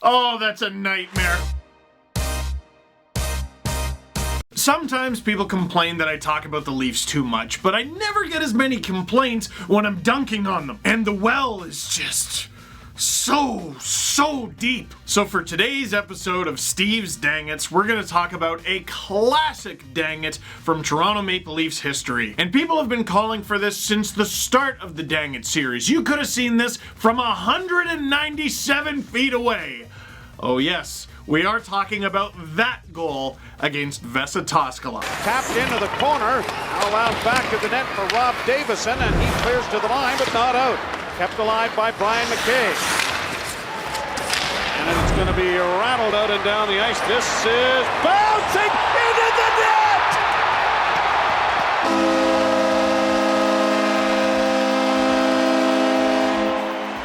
Oh, that's a nightmare. Sometimes people complain that I talk about the Leafs too much, but I never get as many complaints when I'm dunking on them. And the well is just so deep. So for today's episode of Steve's Dangits, we're going to talk about a classic dangit from Toronto Maple Leafs history. And people have been calling for this since the start of the Dangit series. You could have seen this from 197 feet away. Oh yes, we are talking about that goal against Vesa Toskala. Tapped into the corner, now allowed back to the net for Rob Davison, and he clears to the line, but not out. Kept alive by Brian McKay. And it's going to be rattled out and down the ice. This is bouncing into the net!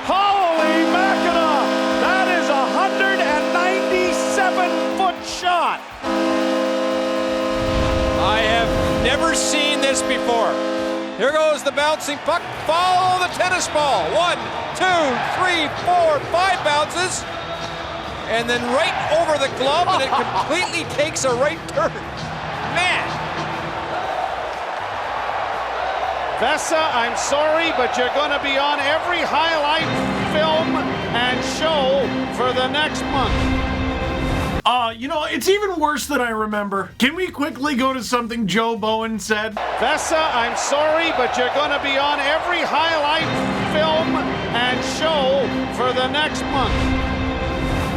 Holy mackerel! That is a 197-foot shot! I have never seen this before. Here goes the bouncing puck. Follow the tennis ball. 1, 2, 3, 4, 5 bounces. And then right over the glove, and it completely takes a right turn. Man. Vesa, I'm sorry, but you're going to be on every highlight film and show for the next month. You know, it's even worse than I remember. Can we quickly go to something Joe Bowen said? Vesa, I'm sorry, but you're going to be on every highlight film and show for the next month.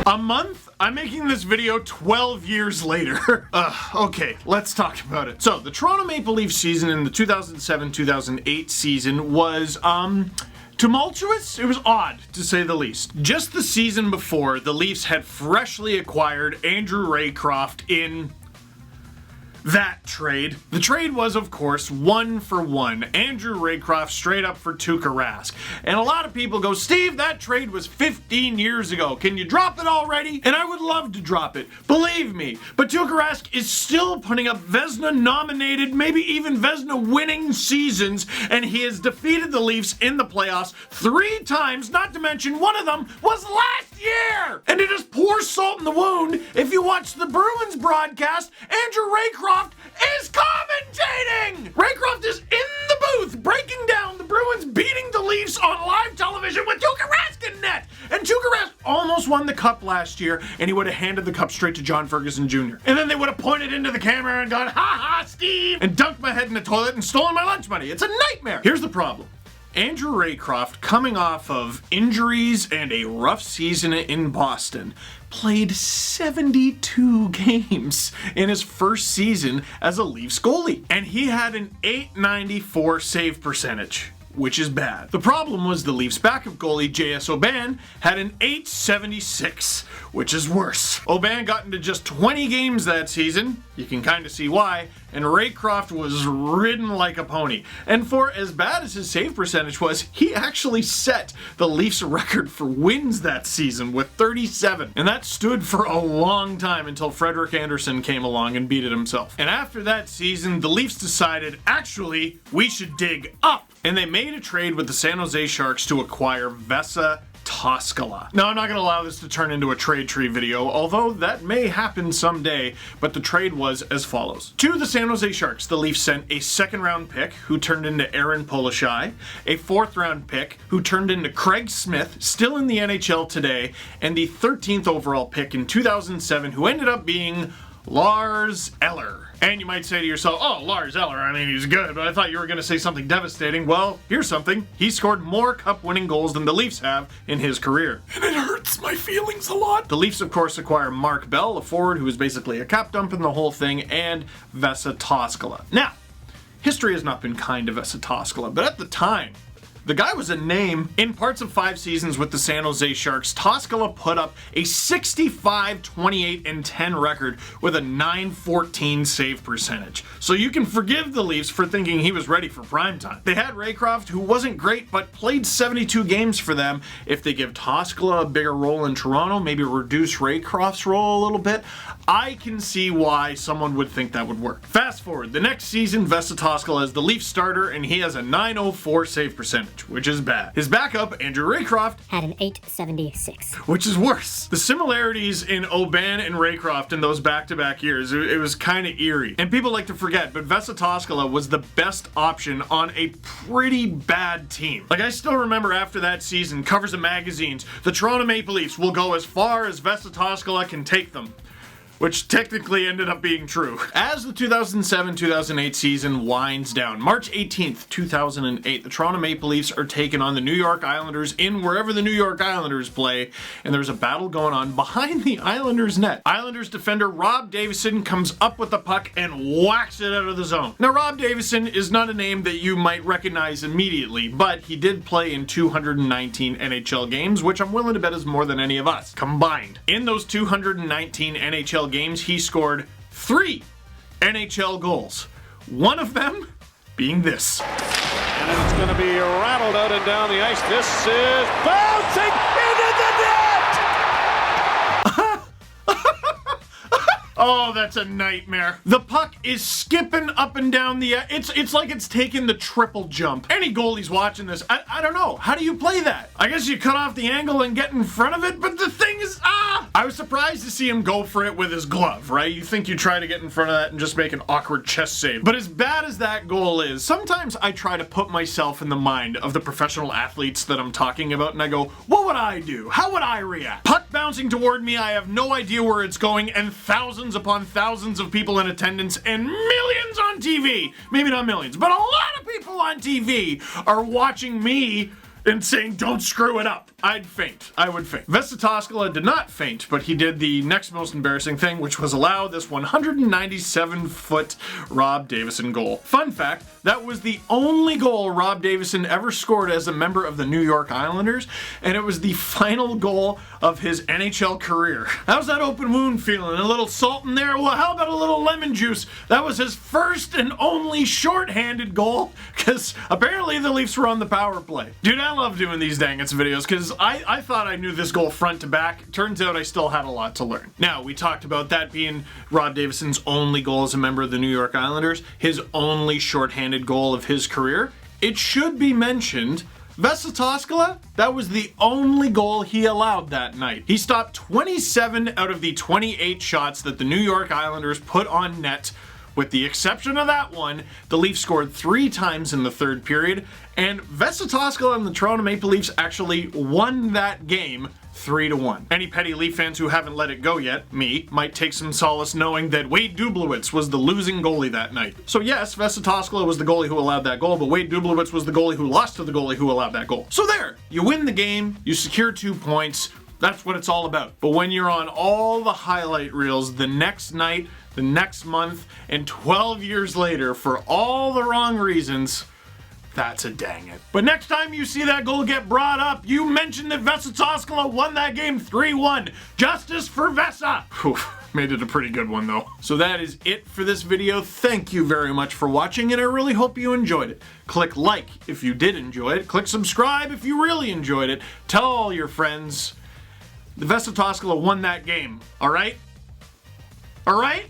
A month? I'm making this video 12 years later. Okay, let's talk about it. So, the Toronto Maple Leafs season in the 2007-2008 season was, tumultuous? It was odd, to say the least. Just the season before, the Leafs had freshly acquired Andrew Raycroft in that trade. The trade was, of course, 1-for-1. Andrew Raycroft straight up for Tuukka Rask. And a lot of people go, Steve, that trade was 15 years ago. Can you drop it already? And I would love to drop it. Believe me. But Tuukka Rask is still putting up Vezina-nominated, maybe even Vezina-winning seasons, and he has defeated the Leafs in the playoffs 3 times, not to mention one of them was last year! And it is pour salt in the wound if you watch the Bruins broadcast, Andrew Raycroft is commentating! Raycroft is in the booth breaking down the Bruins beating the Leafs on live television with Tuukka Rask in net! And Tuukka Rask almost won the cup last year, and he would have handed the cup straight to John Ferguson Jr. And then they would have pointed into the camera and gone, ha ha, Steve! And dunked my head in the toilet and stolen my lunch money. It's a nightmare! Here's the problem. Andrew Raycroft, coming off of injuries and a rough season in Boston, played 72 games in his first season as a Leafs goalie. And he had an .894 save percentage, which is bad. The problem was the Leafs' backup goalie, J.S. Aubin, had an .876, which is worse. Aubin got into just 20 games that season, you can kind of see why, and Raycroft was ridden like a pony. And for as bad as his save percentage was, he actually set the Leafs record for wins that season with 37. And that stood for a long time until Frederik Andersen came along and beat it himself. And after that season, the Leafs decided, actually, we should dig up. And they made a trade with the San Jose Sharks to acquire Vesa Toskala. Now, I'm not going to allow this to turn into a trade tree video, although that may happen someday, but the trade was as follows. To the San Jose Sharks, the Leafs sent a second-round pick, who turned into Aaron Polishai, a fourth-round pick, who turned into Craig Smith, still in the NHL today, and the 13th overall pick in 2007, who ended up being Lars Eller. And you might say to yourself, oh, Lars Eller, I mean, he's good, but I thought you were going to say something devastating. Well, here's something. He scored more cup-winning goals than the Leafs have in his career. And it hurts my feelings a lot. The Leafs, of course, acquire Mark Bell, a forward who is basically a cap dump in the whole thing, and Vesa Toskala. Now, history has not been kind to Vesa Toskala, but at the time, the guy was a name. In parts of 5 seasons with the San Jose Sharks, Toskala put up a 65, 28, and 10 record with a .914 save percentage. So you can forgive the Leafs for thinking he was ready for primetime. They had Raycroft, who wasn't great, but played 72 games for them. If they give Toskala a bigger role in Toronto, maybe reduce Raycroft's role a little bit, I can see why someone would think that would work. Fast forward, the next season, Vesa Toskala is the Leafs starter, and he has a .904 save percentage. average, which is bad. His backup, Andrew Raycroft, had an 876. which is worse. The similarities in Aubin and Raycroft in those back-to-back years, it was kind of eerie. And people like to forget, but Vesa Toskala was the best option on a pretty bad team. Like, I still remember after that season, covers of magazines, the Toronto Maple Leafs will go as far as Vesa Toskala can take them. Which technically ended up being true. As the 2007-2008 season winds down, March 18th, 2008, the Toronto Maple Leafs are taking on the New York Islanders in wherever the New York Islanders play, and there's a battle going on behind the Islanders' net. Islanders defender Rob Davison comes up with the puck and whacks it out of the zone. Now, Rob Davison is not a name that you might recognize immediately, but he did play in 219 NHL games, which I'm willing to bet is more than any of us combined. In those 219 NHL games, he scored 3 NHL goals. One of them being this. And it's going to be rattled out and down the ice. This is bouncing into the net! Oh, that's a nightmare. The puck is skipping up and down the... It's like it's taking the triple jump. Any goalie's watching this, I don't know. How do you play that? I guess you cut off the angle and get in front of it, but the thing is... I was surprised to see him go for it with his glove, right? You think you try to get in front of that and just make an awkward chest save. But as bad as that goal is, sometimes I try to put myself in the mind of the professional athletes that I'm talking about, and I go, what would I do? How would I react? Puck bouncing toward me, I have no idea where it's going, and thousands upon thousands of people in attendance and millions on TV, maybe not millions, but a lot of people on TV are watching me and saying, don't screw it up. I'd faint. I would faint. Vesa Toskala did not faint, but he did the next most embarrassing thing, which was allow this 197-foot Rob Davison goal. Fun fact, that was the only goal Rob Davison ever scored as a member of the New York Islanders, and it was the final goal of his NHL career. How's that open wound feeling? A little salt in there? Well, how about a little lemon juice? That was his first and only shorthanded goal, because apparently the Leafs were on the power play. Dude, I love doing these Dang It's videos, because I thought I knew this goal front to back. Turns out I still had a lot to learn. Now, we talked about that being Rob Davison's only goal as a member of the New York Islanders, his only shorthanded goal of his career. It should be mentioned, Vesa Toskala, that was the only goal he allowed that night. He stopped 27 out of the 28 shots that the New York Islanders put on net. With the exception of that one, the Leafs scored 3 times in the third period, and Vesa Toskala and the Toronto Maple Leafs actually won that game 3-1. Any petty Leaf fans who haven't let it go yet, me, might take some solace knowing that Wade Dublowitz was the losing goalie that night. So yes, Vesa Toskala was the goalie who allowed that goal, but Wade Dublowitz was the goalie who lost to the goalie who allowed that goal. So there, you win the game, you secure 2 points, that's what it's all about. But when you're on all the highlight reels the next night, the next month, and 12 years later for all the wrong reasons, that's a dang it. But next time you see that goal get brought up, you mention that Vesa Toskala won that game 3-1. Justice for Vesa! Whew, made it a pretty good one though. So that is it for this video. Thank you very much for watching, and I really hope you enjoyed it. Click like if you did enjoy it. Click subscribe if you really enjoyed it. Tell all your friends. The Vesa Toskala won that game, alright? Alright?